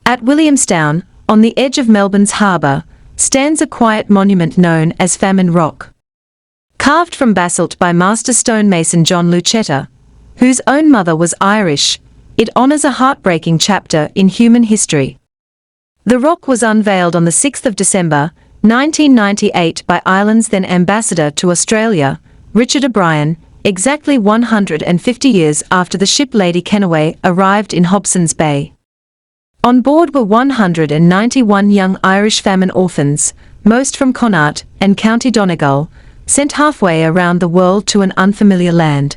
At Williamstown, on the edge of Melbourne's harbour, stands a quiet monument known as Famine Rock. Carved from basalt by master stonemason John Lucetta, whose own mother was Irish, it honours a heartbreaking chapter in human history. The rock was unveiled on the 6th of December, 1998 by Ireland's then ambassador to Australia, Richard O'Brien, exactly 150 years after the ship Lady Kennaway arrived in Hobson's Bay. On board were 191 young Irish famine orphans, most from Connacht and County Donegal, sent halfway around the world to an unfamiliar land.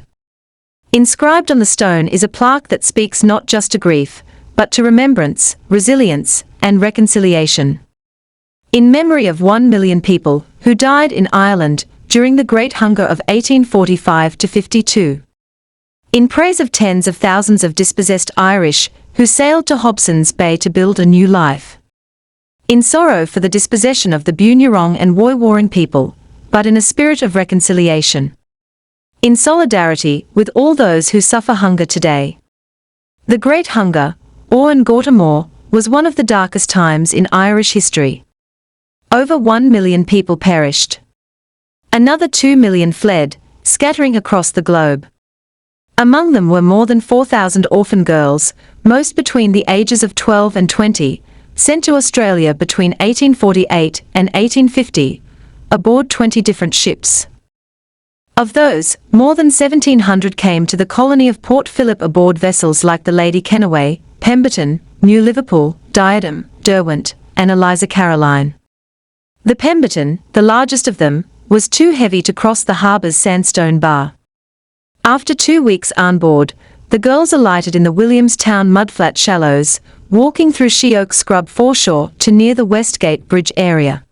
Inscribed on the stone is a plaque that speaks not just to grief, but to remembrance, resilience, and reconciliation. In memory of 1 million people who died in Ireland during the Great Hunger of 1845–52. In praise of tens of thousands of dispossessed Irish who sailed to Hobson's Bay to build a new life. In sorrow for the dispossession of the Bunurong and Woiwurrung people, but in a spirit of reconciliation. In solidarity with all those who suffer hunger today. The Great Hunger, or An Gorta Mór, was one of the darkest times in Irish history. Over 1 million people perished. Another 2 million fled, scattering across the globe. Among them were more than 4,000 orphan girls, most between the ages of 12 and 20, sent to Australia between 1848 and 1850, aboard 20 different ships. Of those, more than 1,700 came to the colony of Port Phillip aboard vessels like the Lady Kennaway, Pemberton, New Liverpool, Diadem, Derwent, and Eliza Caroline. The Pemberton, the largest of them, was too heavy to cross the harbour's sandstone bar. After 2 weeks on board, the girls alighted in the Williamstown mudflat shallows, walking through Sheoak Scrub foreshore to near the Westgate Bridge area.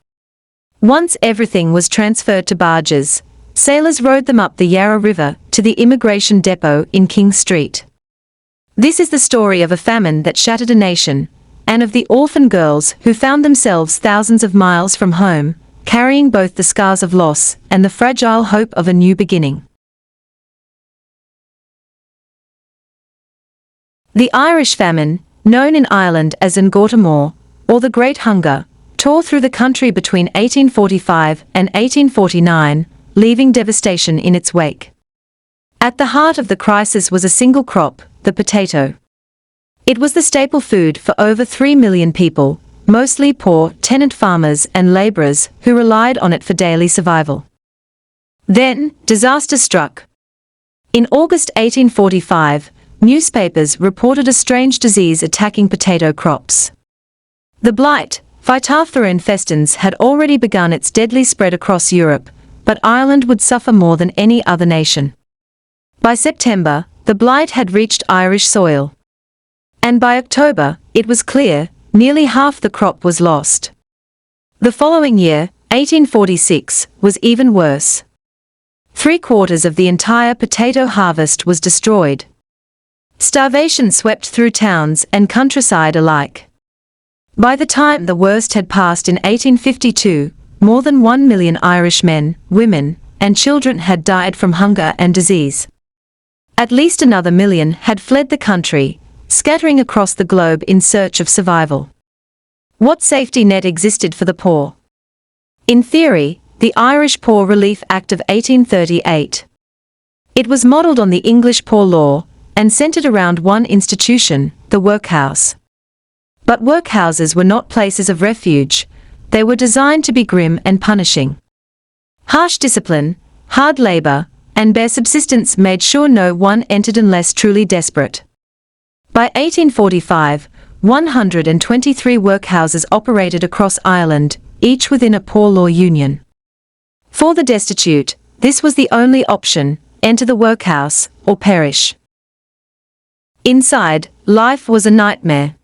Once everything was transferred to barges, sailors rowed them up the Yarra River to the immigration depot in King Street. This is the story of a famine that shattered a nation, and of the orphan girls who found themselves thousands of miles from home, carrying both the scars of loss and the fragile hope of a new beginning. The Irish Famine, known in Ireland as An Gorta Mór, or the Great Hunger, tore through the country between 1845 and 1849, leaving devastation in its wake. At the heart of the crisis was a single crop, the potato. It was the staple food for over 3 million people, mostly poor tenant farmers and labourers who relied on it for daily survival. Then, disaster struck. In August 1845, newspapers reported a strange disease attacking potato crops. The blight, Phytophthora infestans, had already begun its deadly spread across Europe, but Ireland would suffer more than any other nation. By September, the blight had reached Irish soil. And by October, it was clear, nearly half the crop was lost. The following year, 1846, was even worse. 3/4 of the entire potato harvest was destroyed. Starvation swept through towns and countryside alike. By the time the worst had passed in 1852, more than 1 million Irish men, women, and children had died from hunger and disease. At least another million had fled the country, scattering across the globe in search of survival. What safety net existed for the poor? In theory, the Irish Poor Relief Act of 1838. It was modelled on the English Poor Law, and centred around one institution, the workhouse. But workhouses were not places of refuge, they were designed to be grim and punishing. Harsh discipline, hard labour, and bare subsistence made sure no one entered unless truly desperate. By 1845, 123 workhouses operated across Ireland, each within a poor law union. For the destitute, this was the only option: enter the workhouse, or perish. Inside, life was a nightmare.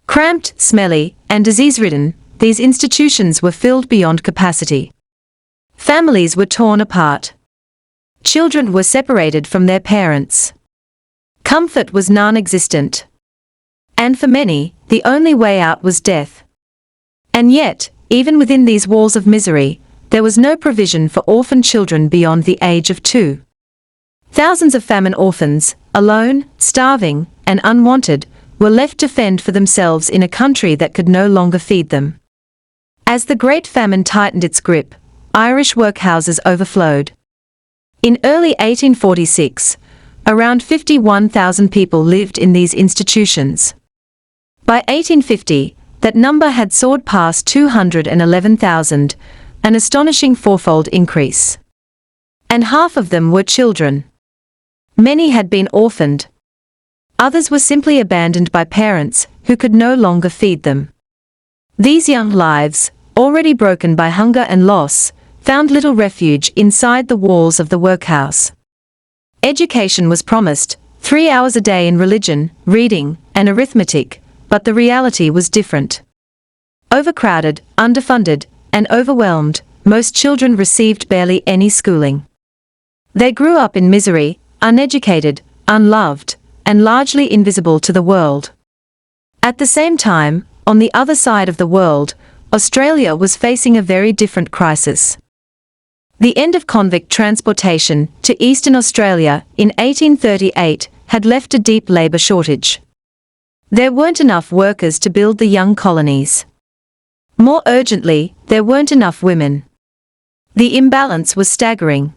Cramped, smelly, and disease-ridden, these institutions were filled beyond capacity. Families were torn apart. Children were separated from their parents. Comfort was non-existent. And for many, the only way out was death. And yet, even within these walls of misery, there was no provision for orphan children beyond the age of 2. Thousands of famine orphans, alone, starving, and unwanted, were left to fend for themselves in a country that could no longer feed them. As the Great Famine tightened its grip, Irish workhouses overflowed. In early 1846, around 51,000 people lived in these institutions. By 1850, that number had soared past 211,000, an astonishing fourfold increase. And half of them were children. Many had been orphaned. Others were simply abandoned by parents who could no longer feed them. These young lives, already broken by hunger and loss, found little refuge inside the walls of the workhouse. Education was promised, 3 hours a day in religion, reading, and arithmetic, but the reality was different. Overcrowded, underfunded, and overwhelmed, most children received barely any schooling. They grew up in misery, uneducated, unloved, and largely invisible to the world. At the same time, on the other side of the world, Australia was facing a very different crisis. The end of convict transportation to eastern Australia in 1838 had left a deep labour shortage. There weren't enough workers to build the young colonies. More urgently, there weren't enough women. The imbalance was staggering.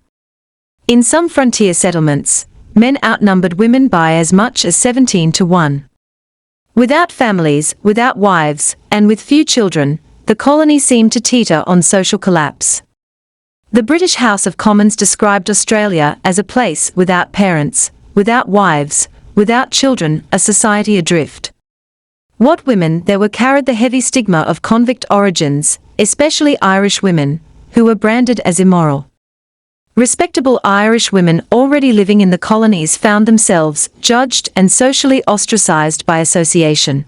In some frontier settlements, men outnumbered women by as much as 17 to 1. Without families, without wives, and with few children, the colony seemed to teeter on social collapse. The British House of Commons described Australia as a place without parents, without wives, without children, a society adrift. What women there were carried the heavy stigma of convict origins, especially Irish women, who were branded as immoral. Respectable Irish women already living in the colonies found themselves judged and socially ostracized by association.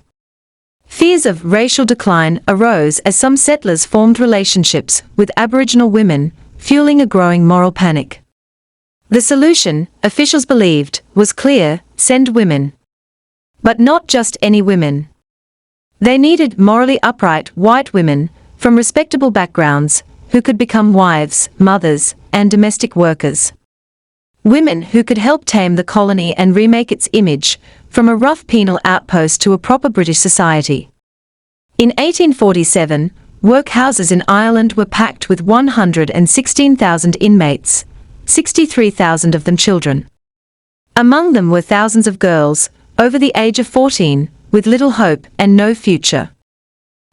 Fears of racial decline arose as some settlers formed relationships with Aboriginal women, fueling a growing moral panic. The solution, officials believed, was clear: send women. But not just any women. They needed morally upright white women, from respectable backgrounds, who could become wives, mothers, and domestic workers. Women who could help tame the colony and remake its image, from a rough penal outpost to a proper British society. In 1847, workhouses in Ireland were packed with 116,000 inmates, 63,000 of them children. Among them were thousands of girls, over the age of 14, with little hope and no future.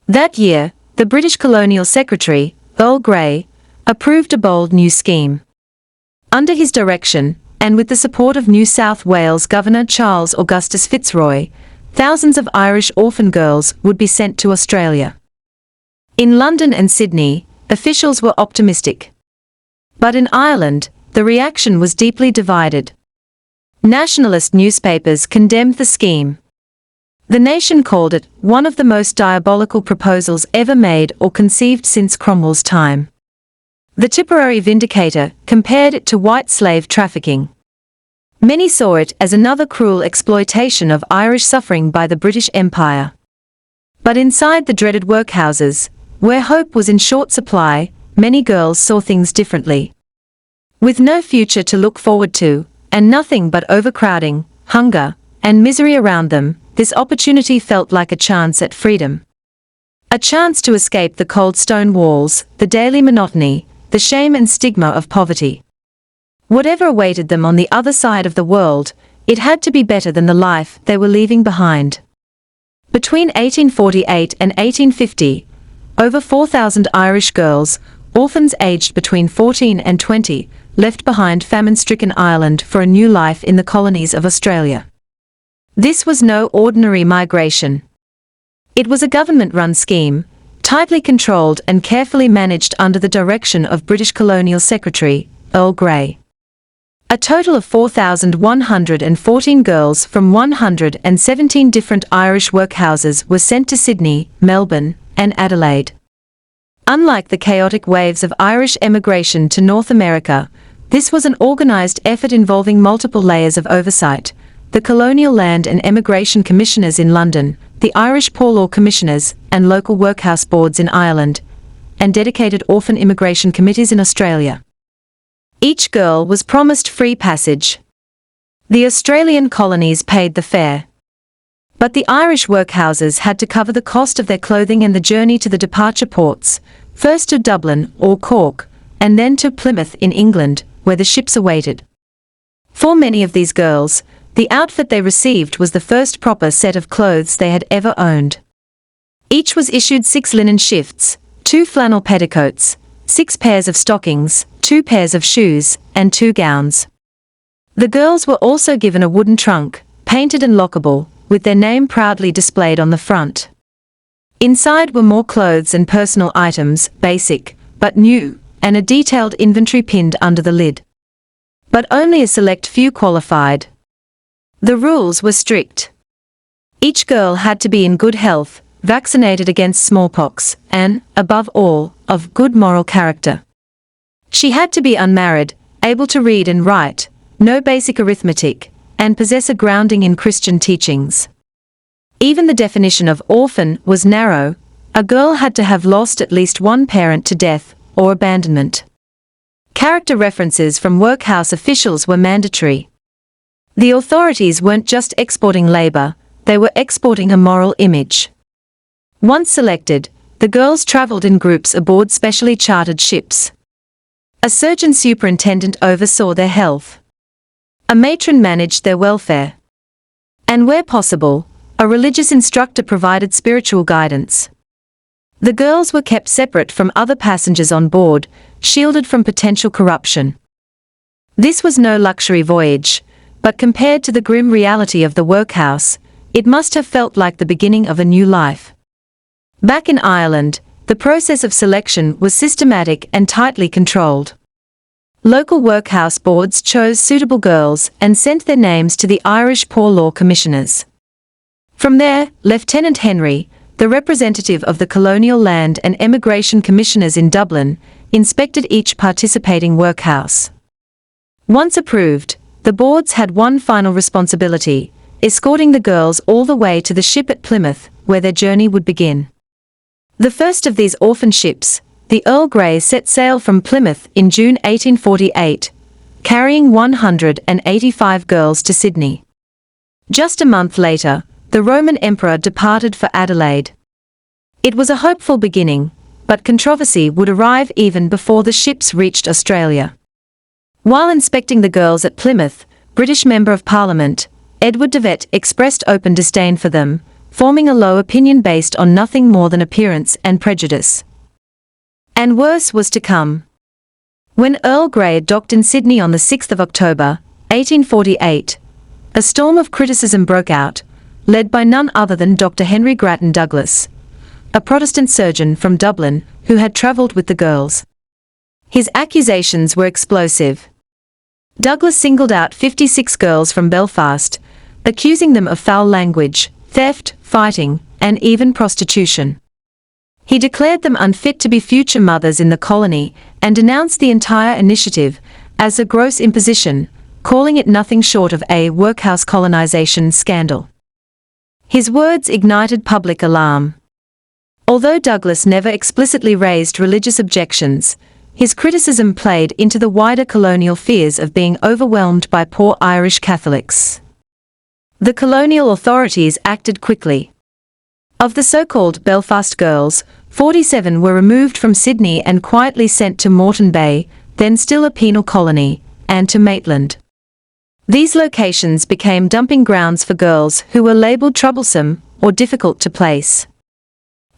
That year, the British Colonial Secretary, Earl Grey, approved a bold new scheme. Under his direction, and with the support of New South Wales Governor Charles Augustus Fitzroy, thousands of Irish orphan girls would be sent to Australia. In London and Sydney, officials were optimistic. But in Ireland, the reaction was deeply divided. Nationalist newspapers condemned the scheme. The Nation called it one of the most diabolical proposals ever made or conceived since Cromwell's time. The Tipperary Vindicator compared it to white slave trafficking. Many saw it as another cruel exploitation of Irish suffering by the British Empire. But inside the dreaded workhouses, where hope was in short supply, many girls saw things differently. With no future to look forward to, and nothing but overcrowding, hunger, and misery around them, this opportunity felt like a chance at freedom. A chance to escape the cold stone walls, the daily monotony, the shame and stigma of poverty. Whatever awaited them on the other side of the world, it had to be better than the life they were leaving behind. Between 1848 and 1850, over 4,000 Irish girls, orphans aged between 14 and 20, left behind famine-stricken Ireland for a new life in the colonies of Australia. This was no ordinary migration. It was a government-run scheme, tightly controlled and carefully managed under the direction of British Colonial Secretary, Earl Grey. A total of 4,114 girls from 117 different Irish workhouses were sent to Sydney, Melbourne, and Adelaide. Unlike the chaotic waves of Irish emigration to North America, this was an organised effort involving multiple layers of oversight: the Colonial Land and Emigration Commissioners in London, the Irish Poor Law Commissioners, and local workhouse boards in Ireland, and dedicated orphan immigration committees in Australia. Each girl was promised free passage. The Australian colonies paid the fare. But the Irish workhouses had to cover the cost of their clothing and the journey to the departure ports, first to Dublin or Cork, and then to Plymouth in England, where the ships awaited. For many of these girls, the outfit they received was the first proper set of clothes they had ever owned. Each was issued 6 linen shifts, 2 flannel petticoats, 6 pairs of stockings, 2 pairs of shoes, and 2 gowns. The girls were also given a wooden trunk, painted and lockable, with their name proudly displayed on the front. Inside were more clothes and personal items, basic, but new, and a detailed inventory pinned under the lid. But only a select few qualified. The rules were strict. Each girl had to be in good health, vaccinated against smallpox, and, above all, of good moral character. She had to be unmarried, able to read and write, know basic arithmetic, and possess a grounding in Christian teachings. Even the definition of orphan was narrow. A girl had to have lost at least one parent to death or abandonment. Character references from workhouse officials were mandatory. The authorities weren't just exporting labor, they were exporting a moral image. Once selected, the girls traveled in groups aboard specially chartered ships. A surgeon superintendent oversaw their health. A matron managed their welfare. And where possible, a religious instructor provided spiritual guidance. The girls were kept separate from other passengers on board, shielded from potential corruption. This was no luxury voyage, but compared to the grim reality of the workhouse, it must have felt like the beginning of a new life. Back in Ireland, the process of selection was systematic and tightly controlled. Local workhouse boards chose suitable girls and sent their names to the Irish Poor Law Commissioners. From there, Lieutenant Henry, the representative of the Colonial Land and Emigration Commissioners in Dublin, inspected each participating workhouse. Once approved, the boards had one final responsibility: escorting the girls all the way to the ship at Plymouth, where their journey would begin. The first of these orphan ships, the Earl Grey, set sail from Plymouth in June 1848, carrying 185 girls to Sydney. Just a month later, the Roman Emperor departed for Adelaide. It was a hopeful beginning, but controversy would arrive even before the ships reached Australia. While inspecting the girls at Plymouth, British Member of Parliament, Edward de Wet, expressed open disdain for them, forming a low opinion based on nothing more than appearance and prejudice. And worse was to come. When Earl Grey docked in Sydney on the 6th of October, 1848, a storm of criticism broke out, led by none other than Dr. Henry Grattan Douglass, a Protestant surgeon from Dublin who had travelled with the girls. His accusations were explosive. Douglass singled out 56 girls from Belfast, accusing them of foul language, theft, fighting, and even prostitution. He declared them unfit to be future mothers in the colony and denounced the entire initiative as a gross imposition, calling it nothing short of a workhouse colonization scandal. His words ignited public alarm. Although Douglass never explicitly raised religious objections, his criticism played into the wider colonial fears of being overwhelmed by poor Irish Catholics. The colonial authorities acted quickly. Of the so-called Belfast girls, 47 were removed from Sydney and quietly sent to Moreton Bay, then still a penal colony, and to Maitland. These locations became dumping grounds for girls who were labelled troublesome or difficult to place.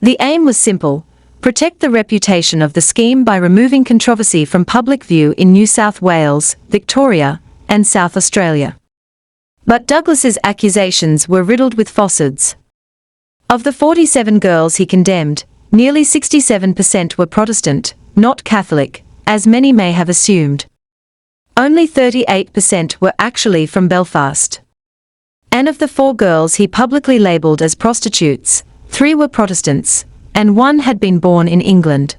The aim was simple: protect the reputation of the scheme by removing controversy from public view in New South Wales, Victoria, and South Australia. But Douglass's accusations were riddled with falsehoods. Of the 47 girls he condemned, nearly 67% were Protestant, not Catholic, as many may have assumed. Only 38% were actually from Belfast. And of the 4 girls he publicly labelled as prostitutes, 3 were Protestants, and 1 had been born in England.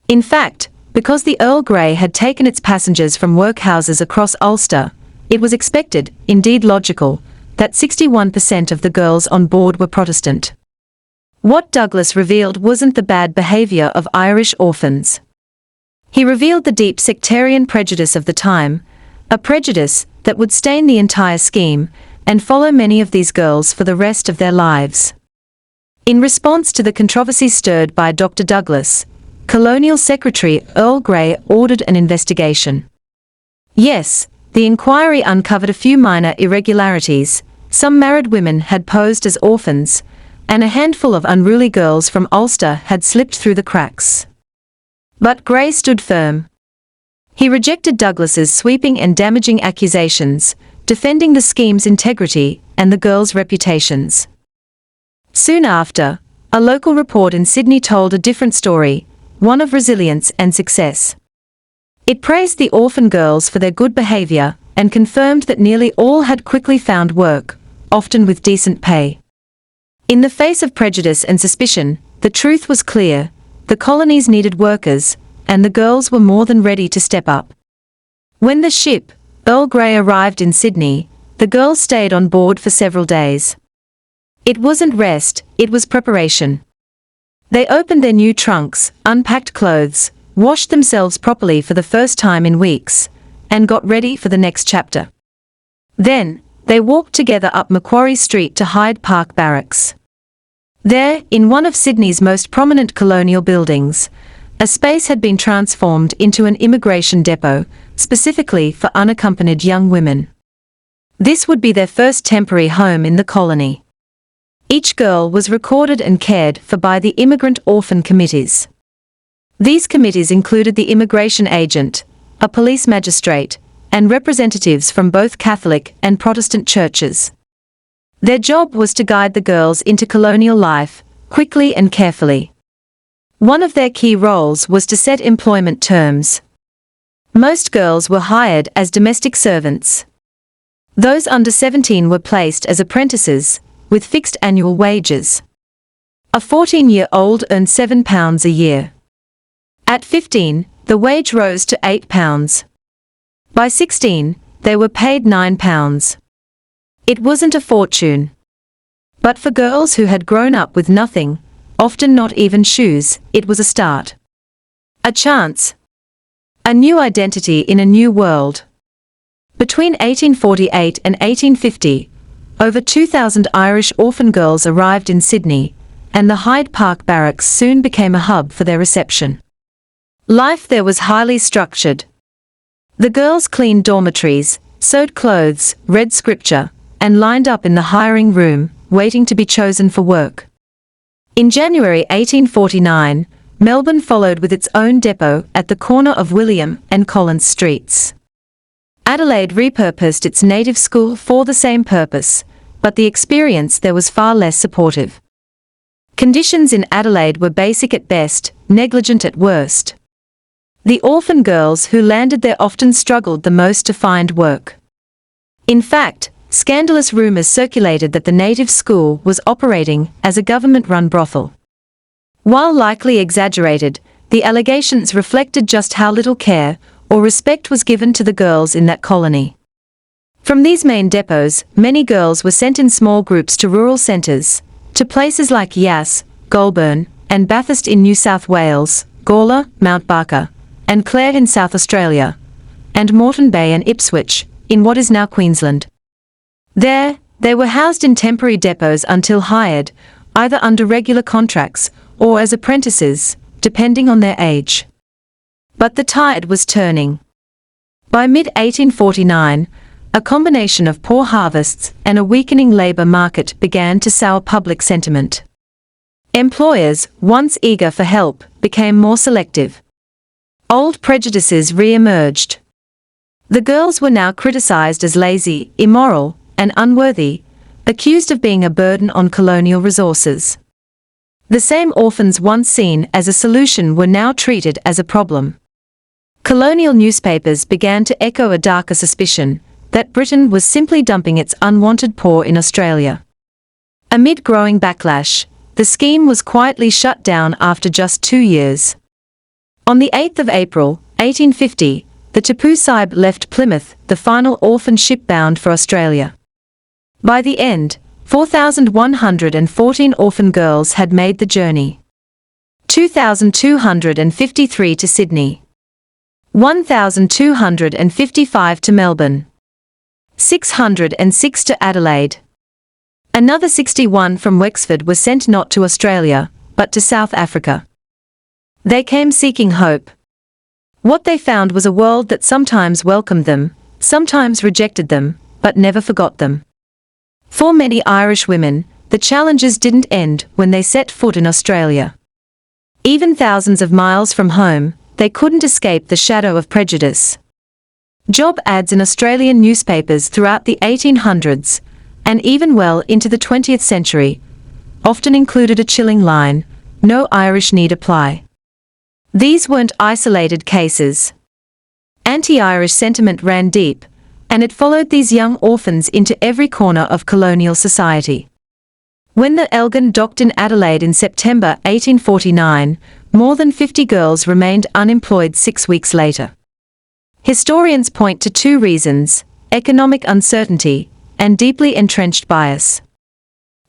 In fact, because the Earl Grey had taken its passengers from workhouses across Ulster, it was expected, indeed logical, that 61% of the girls on board were Protestant. What Douglass revealed wasn't the bad behaviour of Irish orphans. He revealed the deep sectarian prejudice of the time, a prejudice that would stain the entire scheme and follow many of these girls for the rest of their lives. In response to the controversy stirred by Dr. Douglass, Colonial Secretary Earl Grey ordered an investigation. Yes, the inquiry uncovered a few minor irregularities. Some married women had posed as orphans, and a handful of unruly girls from Ulster had slipped through the cracks. But Grey stood firm. He rejected Douglass's sweeping and damaging accusations, defending the scheme's integrity and the girls' reputations. Soon after, a local report in Sydney told a different story, one of resilience and success. It praised the orphan girls for their good behaviour and confirmed that nearly all had quickly found work, often with decent pay. In the face of prejudice and suspicion, the truth was clear: the colonies needed workers, and the girls were more than ready to step up. When the ship, Earl Grey, arrived in Sydney, the girls stayed on board for several days. It wasn't rest, it was preparation. They opened their new trunks, unpacked clothes, washed themselves properly for the first time in weeks, and got ready for the next chapter. Then, they walked together up Macquarie Street to Hyde Park Barracks. There, in one of Sydney's most prominent colonial buildings, a space had been transformed into an immigration depot, specifically for unaccompanied young women. This would be their first temporary home in the colony. Each girl was recorded and cared for by the immigrant orphan committees. These committees included the immigration agent, a police magistrate, and representatives from both Catholic and Protestant churches. Their job was to guide the girls into colonial life, quickly and carefully. One of their key roles was to set employment terms. Most girls were hired as domestic servants. Those under 17 were placed as apprentices, with fixed annual wages. A 14-year-old earned £7 a year. At 15, the wage rose to £8. By 16, they were paid £9. It wasn't a fortune. But for girls who had grown up with nothing, often not even shoes, it was a start. A chance. A new identity in a new world. Between 1848 and 1850, over 2,000 Irish orphan girls arrived in Sydney, and the Hyde Park Barracks soon became a hub for their reception. Life there was highly structured. The girls cleaned dormitories, sewed clothes, read scripture, and lined up in the hiring room, waiting to be chosen for work. In January 1849, Melbourne followed with its own depot at the corner of William and Collins Streets. Adelaide repurposed its native school for the same purpose, but the experience there was far less supportive. Conditions in Adelaide were basic at best, negligent at worst. The orphan girls who landed there often struggled the most to find work. In fact, scandalous rumours circulated that the native school was operating as a government-run brothel. While likely exaggerated, the allegations reflected just how little care or respect was given to the girls in that colony. From these main depots, many girls were sent in small groups to rural centres, to places like Yass, Goulburn, and Bathurst in New South Wales, Gawler, Mount Barker, and Clare in South Australia, and Moreton Bay and Ipswich, in what is now Queensland. There, they were housed in temporary depots until hired, either under regular contracts or as apprentices, depending on their age. But the tide was turning. By mid-1849, a combination of poor harvests and a weakening labour market began to sour public sentiment. Employers, once eager for help, became more selective. Old prejudices re-emerged. The girls were now criticised as lazy, immoral, and unworthy, accused of being a burden on colonial resources. The same orphans once seen as a solution were now treated as a problem. Colonial newspapers began to echo a darker suspicion that Britain was simply dumping its unwanted poor in Australia. Amid growing backlash, the scheme was quietly shut down after just 2 years. On the 8th of April, 1850, the Tipu Sahib left Plymouth, the final orphan ship bound for Australia. By the end, 4,114 orphan girls had made the journey. 2,253 to Sydney. 1,255 to Melbourne. 606 to Adelaide. Another 61 from Wexford were sent not to Australia, but to South Africa. They came seeking hope. What they found was a world that sometimes welcomed them, sometimes rejected them, but never forgot them. For many Irish women, the challenges didn't end when they set foot in Australia. Even thousands of miles from home, they couldn't escape the shadow of prejudice. Job ads in Australian newspapers throughout the 1800s, and even well into the 20th century, often included a chilling line, "No Irish need apply." These weren't isolated cases. Anti-Irish sentiment ran deep, and it followed these young orphans into every corner of colonial society. When the Elgin docked in Adelaide in September 1849, more than 50 girls remained unemployed 6 weeks later. Historians point to two reasons: economic uncertainty and deeply entrenched bias.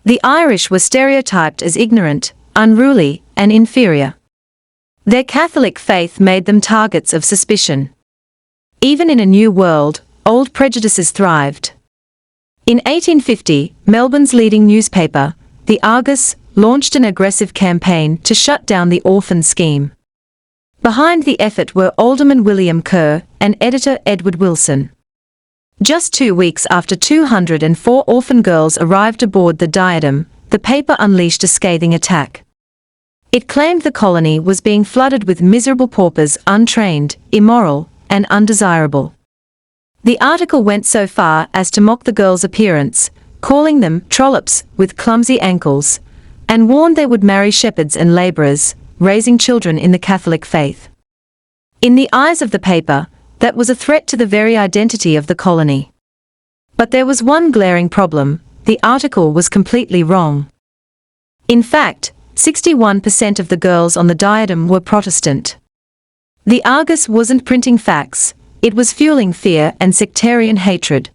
The Irish were stereotyped as ignorant, unruly, and inferior. Their Catholic faith made them targets of suspicion. Even in a new world, old prejudices thrived. In 1850, Melbourne's leading newspaper, the Argus, launched an aggressive campaign to shut down the orphan scheme. Behind the effort were Alderman William Kerr and editor Edward Wilson. Just 2 weeks after 204 orphan girls arrived aboard the Diadem, the paper unleashed a scathing attack. It claimed the colony was being flooded with miserable paupers, untrained, immoral, and undesirable. The article went so far as to mock the girls' appearance, calling them trollops with clumsy ankles, and warned they would marry shepherds and labourers, raising children in the Catholic faith. In the eyes of the paper, that was a threat to the very identity of the colony. But there was one glaring problem: the article was completely wrong. In fact, 61% of the girls on the Diadem were Protestant. The Argus wasn't printing facts, it was fueling fear and sectarian hatred.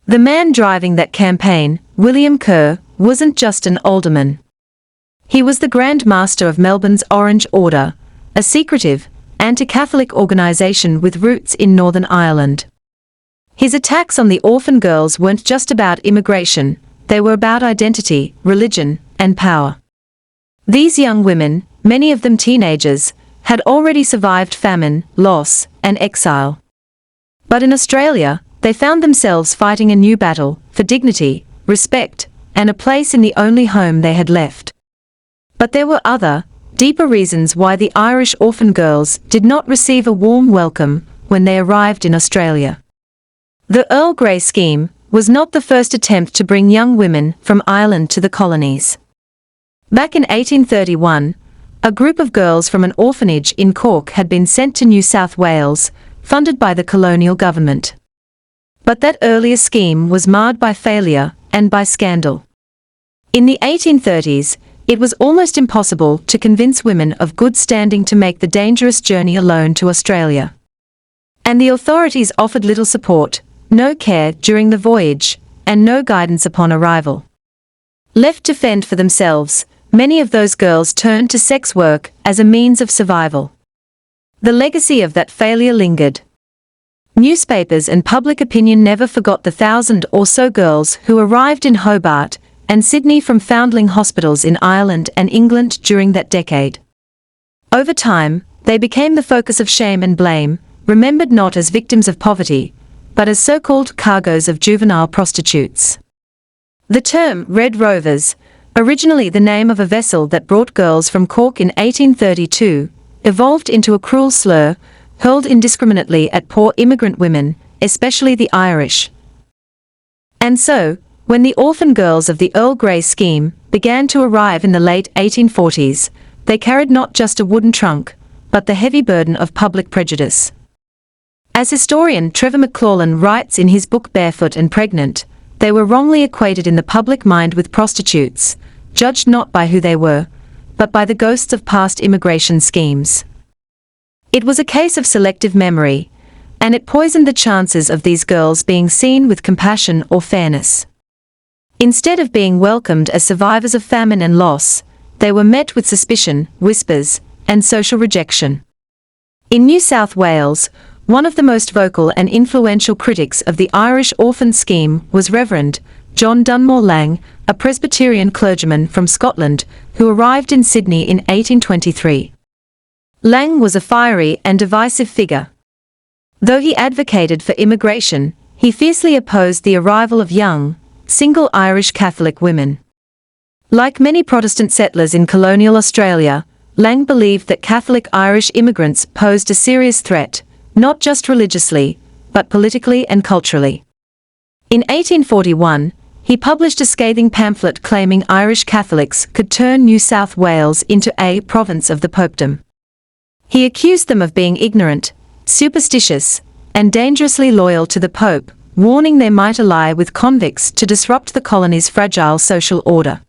The man driving that campaign, William Kerr, wasn't just an alderman. He was the Grand Master of Melbourne's Orange Order, a secretive, anti-Catholic organisation with roots in Northern Ireland. His attacks on the orphan girls weren't just about immigration, they were about identity, religion, and power. These young women, many of them teenagers, had already survived famine, loss, and exile. But in Australia, they found themselves fighting a new battle for dignity, respect, and a place in the only home they had left. But there were other, deeper reasons why the Irish orphan girls did not receive a warm welcome when they arrived in Australia. The Earl Grey scheme was not the first attempt to bring young women from Ireland to the colonies. Back in 1831, a group of girls from an orphanage in Cork had been sent to New South Wales, funded by the colonial government. But that earlier scheme was marred by failure and by scandal. In the 1830s, it was almost impossible to convince women of good standing to make the dangerous journey alone to Australia. And the authorities offered little support, no care during the voyage, and no guidance upon arrival. Left to fend for themselves, many of those girls turned to sex work as a means of survival. The legacy of that failure lingered. Newspapers and public opinion never forgot the 1,000 or so girls who arrived in Hobart and Sydney from foundling hospitals in Ireland and England during that decade. Over time, they became the focus of shame and blame, remembered not as victims of poverty, but as so-called cargoes of juvenile prostitutes. The term Red Rovers, originally the name of a vessel that brought girls from Cork in 1832, evolved into a cruel slur, hurled indiscriminately at poor immigrant women, especially the Irish. And so, when the orphan girls of the Earl Grey scheme began to arrive in the late 1840s, they carried not just a wooden trunk, but the heavy burden of public prejudice. As historian Trevor McClellan writes in his book Barefoot and Pregnant, they were wrongly equated in the public mind with prostitutes, judged not by who they were, but by the ghosts of past immigration schemes. It was a case of selective memory, and it poisoned the chances of these girls being seen with compassion or fairness. Instead of being welcomed as survivors of famine and loss, they were met with suspicion, whispers, and social rejection. In New South Wales, One of the most vocal and influential critics of the Irish orphan scheme was Reverend John Dunmore Lang, a Presbyterian clergyman from Scotland, who arrived in Sydney in 1823. Lang was a fiery and divisive figure. Though he advocated for immigration, he fiercely opposed the arrival of young, single Irish Catholic women. Like many Protestant settlers in colonial Australia, Lang believed that Catholic Irish immigrants posed a serious threat, not just religiously, but politically and culturally. In 1841, he published a scathing pamphlet claiming Irish Catholics could turn New South Wales into a province of the popedom. He accused them of being ignorant, superstitious, and dangerously loyal to the Pope, warning they might ally with convicts to disrupt the colony's fragile social order.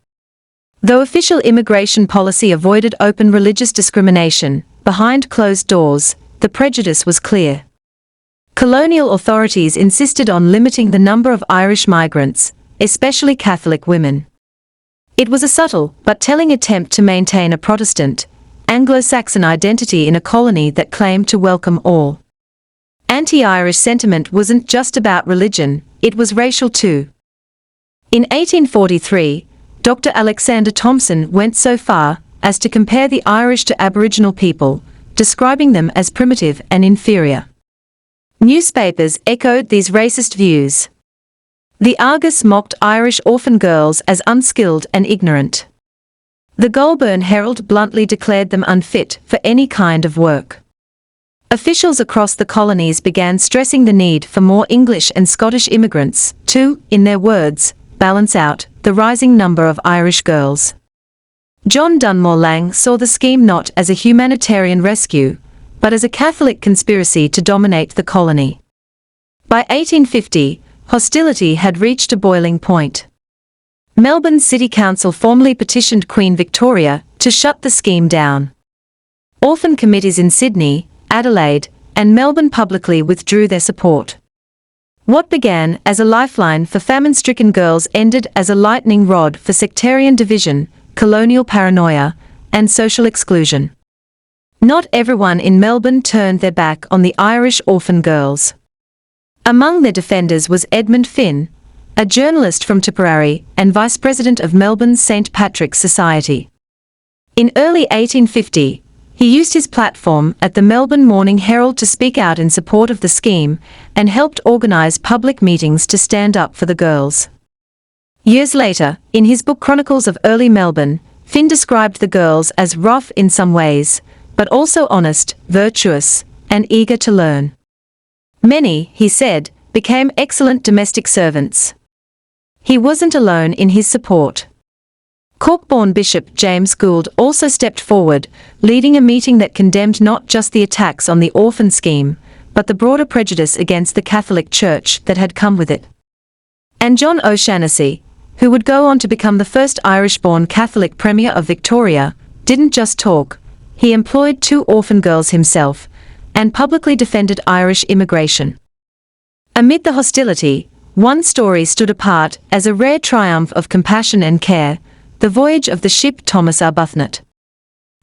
Though official immigration policy avoided open religious discrimination, behind closed doors, the prejudice was clear. Colonial authorities insisted on limiting the number of Irish migrants, especially Catholic women. It was a subtle but telling attempt to maintain a Protestant, Anglo-Saxon identity in a colony that claimed to welcome all. Anti-Irish sentiment wasn't just about religion, it was racial too. In 1843, Dr. Alexander Thomson went so far as to compare the Irish to Aboriginal people, describing them as primitive and inferior. Newspapers echoed these racist views. The Argus mocked Irish orphan girls as unskilled and ignorant. The Goulburn Herald bluntly declared them unfit for any kind of work. Officials across the colonies began stressing the need for more English and Scottish immigrants to, in their words, balance out the rising number of Irish girls. John Dunmore Lang saw the scheme not as a humanitarian rescue, but as a Catholic conspiracy to dominate the colony. By 1850, hostility had reached a boiling point. Melbourne City Council formally petitioned Queen Victoria to shut the scheme down. Orphan committees in Sydney, Adelaide, and Melbourne publicly withdrew their support. What began as a lifeline for famine-stricken girls ended as a lightning rod for sectarian division, colonial paranoia, and social exclusion. Not everyone in Melbourne turned their back on the Irish orphan girls. Among their defenders was Edmund Finn, a journalist from Tipperary and vice president of Melbourne's St. Patrick's Society. In early 1850, he used his platform at the Melbourne Morning Herald to speak out in support of the scheme and helped organise public meetings to stand up for the girls. Years later, in his book Chronicles of Early Melbourne, Finn described the girls as rough in some ways, but also honest, virtuous, and eager to learn. Many, he said, became excellent domestic servants. He wasn't alone in his support. Cork-born Bishop James Gould also stepped forward, leading a meeting that condemned not just the attacks on the orphan scheme, but the broader prejudice against the Catholic Church that had come with it. And John O'Shannessy, who would go on to become the first Irish-born Catholic Premier of Victoria, didn't just talk, he employed 2 orphan girls himself, and publicly defended Irish immigration. Amid the hostility, one story stood apart as a rare triumph of compassion and care, the voyage of the ship Thomas Arbuthnot.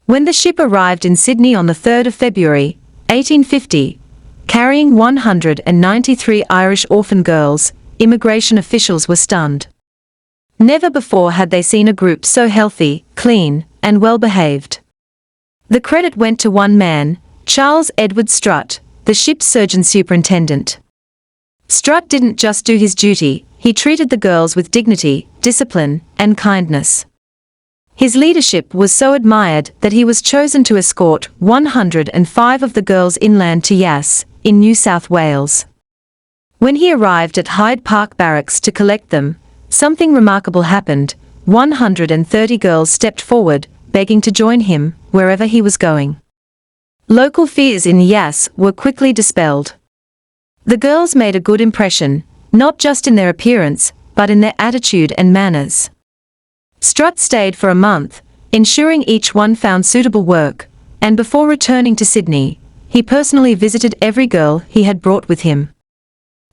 When the ship arrived in Sydney on the 3rd of February, 1850, carrying 193 Irish orphan girls, immigration officials were stunned. Never before had they seen a group so healthy, clean, and well-behaved. The credit went to one man, Charles Edward Strutt, the ship's surgeon superintendent. Strutt didn't just do his duty, he treated the girls with dignity, discipline, and kindness. His leadership was so admired that he was chosen to escort 105 of the girls inland to Yass, in New South Wales. When he arrived at Hyde Park Barracks to collect them, something remarkable happened. 130 girls stepped forward, begging to join him, wherever he was going. Local fears in Yass were quickly dispelled. The girls made a good impression, not just in their appearance, but in their attitude and manners. Strutt stayed for a month, ensuring each one found suitable work, and before returning to Sydney, he personally visited every girl he had brought with him.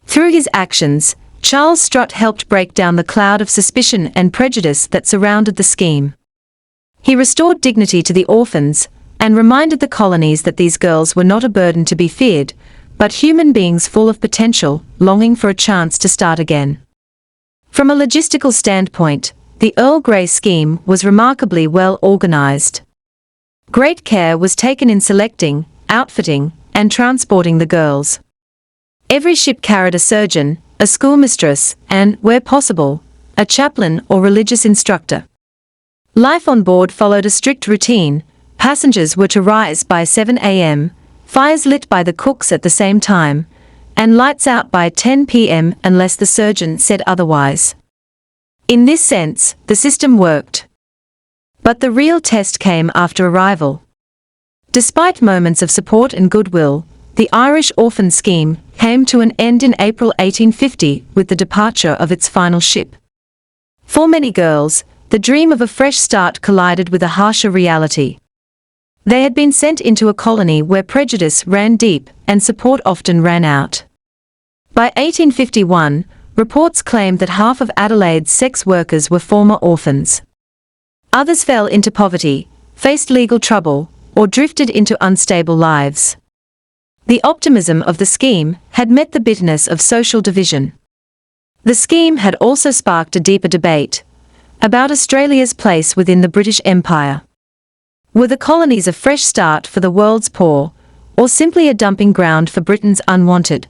Through his actions, Charles Strutt helped break down the cloud of suspicion and prejudice that surrounded the scheme. He restored dignity to the orphans, and reminded the colonies that these girls were not a burden to be feared, but human beings full of potential, longing for a chance to start again. From a logistical standpoint, the Earl Grey scheme was remarkably well organized. Great care was taken in selecting, outfitting, and transporting the girls. Every ship carried a surgeon, a schoolmistress, and, where possible, a chaplain or religious instructor. Life on board followed a strict routine. Passengers were to rise by 7 a.m., fires lit by the cooks at the same time, and lights out by 10 p.m. unless the surgeon said otherwise. In this sense, the system worked. But the real test came after arrival. Despite moments of support and goodwill, the Irish Orphan scheme came to an end in April 1850 with the departure of its final ship. For many girls, the dream of a fresh start collided with a harsher reality. They had been sent into a colony where prejudice ran deep and support often ran out. By 1851, reports claimed that half of Adelaide's sex workers were former orphans. Others fell into poverty, faced legal trouble, or drifted into unstable lives. The optimism of the scheme had met the bitterness of social division. The scheme had also sparked a deeper debate about Australia's place within the British Empire. Were the colonies a fresh start for the world's poor, or simply a dumping ground for Britain's unwanted?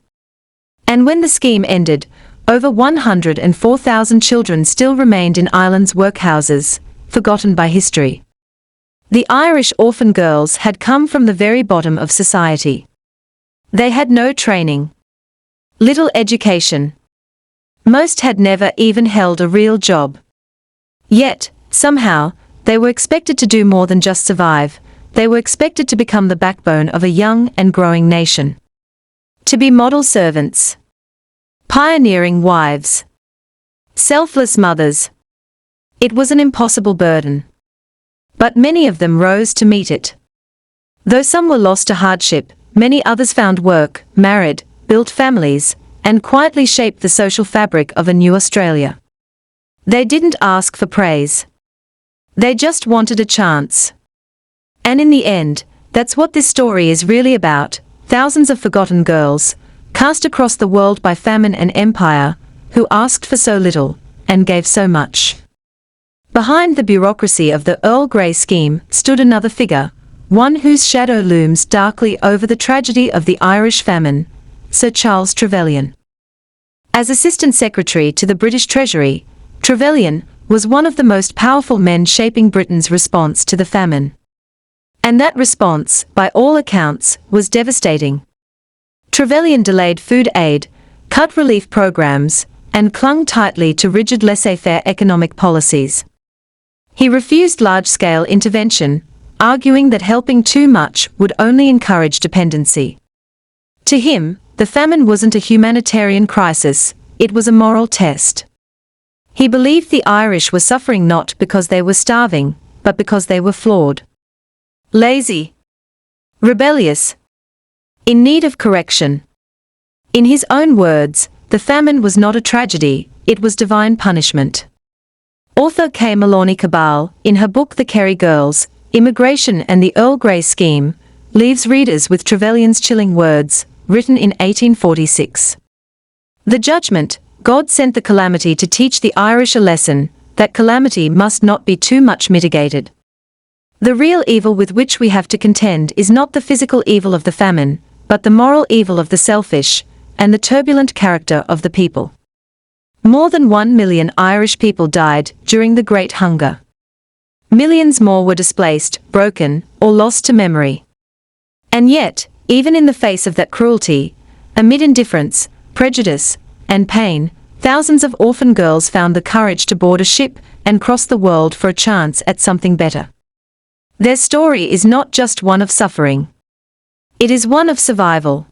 And when the scheme ended, over 104,000 children still remained in Ireland's workhouses, forgotten by history. The Irish orphan girls had come from the very bottom of society. They had no training, little education. Most had never even held a real job. Yet, somehow, they were expected to do more than just survive. They were expected to become the backbone of a young and growing nation. To be model servants, pioneering wives, selfless mothers. It was an impossible burden. But many of them rose to meet it. Though some were lost to hardship, many others found work, married, built families, and quietly shaped the social fabric of a new Australia. They didn't ask for praise. They just wanted a chance. And in the end, that's what this story is really about: thousands of forgotten girls, cast across the world by famine and empire, who asked for so little, and gave so much. Behind the bureaucracy of the Earl Grey scheme stood another figure, one whose shadow looms darkly over the tragedy of the Irish famine, Sir Charles Trevelyan. As Assistant Secretary to the British Treasury, Trevelyan was one of the most powerful men shaping Britain's response to the famine. And that response, by all accounts, was devastating. Trevelyan delayed food aid, cut relief programs, and clung tightly to rigid laissez-faire economic policies. He refused large-scale intervention, arguing that helping too much would only encourage dependency. To him, the famine wasn't a humanitarian crisis, it was a moral test. He believed the Irish were suffering not because they were starving, but because they were flawed, lazy, rebellious, in need of correction. In his own words, the famine was not a tragedy, it was divine punishment. Author K. Maloney Cabal, in her book The Kerry Girls, Immigration and the Earl Grey Scheme, leaves readers with Trevelyan's chilling words, written in 1846. The judgment: God sent the calamity to teach the Irish a lesson, that calamity must not be too much mitigated. The real evil with which we have to contend is not the physical evil of the famine, but the moral evil of the selfish, and the turbulent character of the people. More than 1 million Irish people died during the Great Hunger. Millions more were displaced, broken, or lost to memory. And yet, even in the face of that cruelty, amid indifference, prejudice, and pain, thousands of orphan girls found the courage to board a ship and cross the world for a chance at something better. Their story is not just one of suffering. It is one of survival.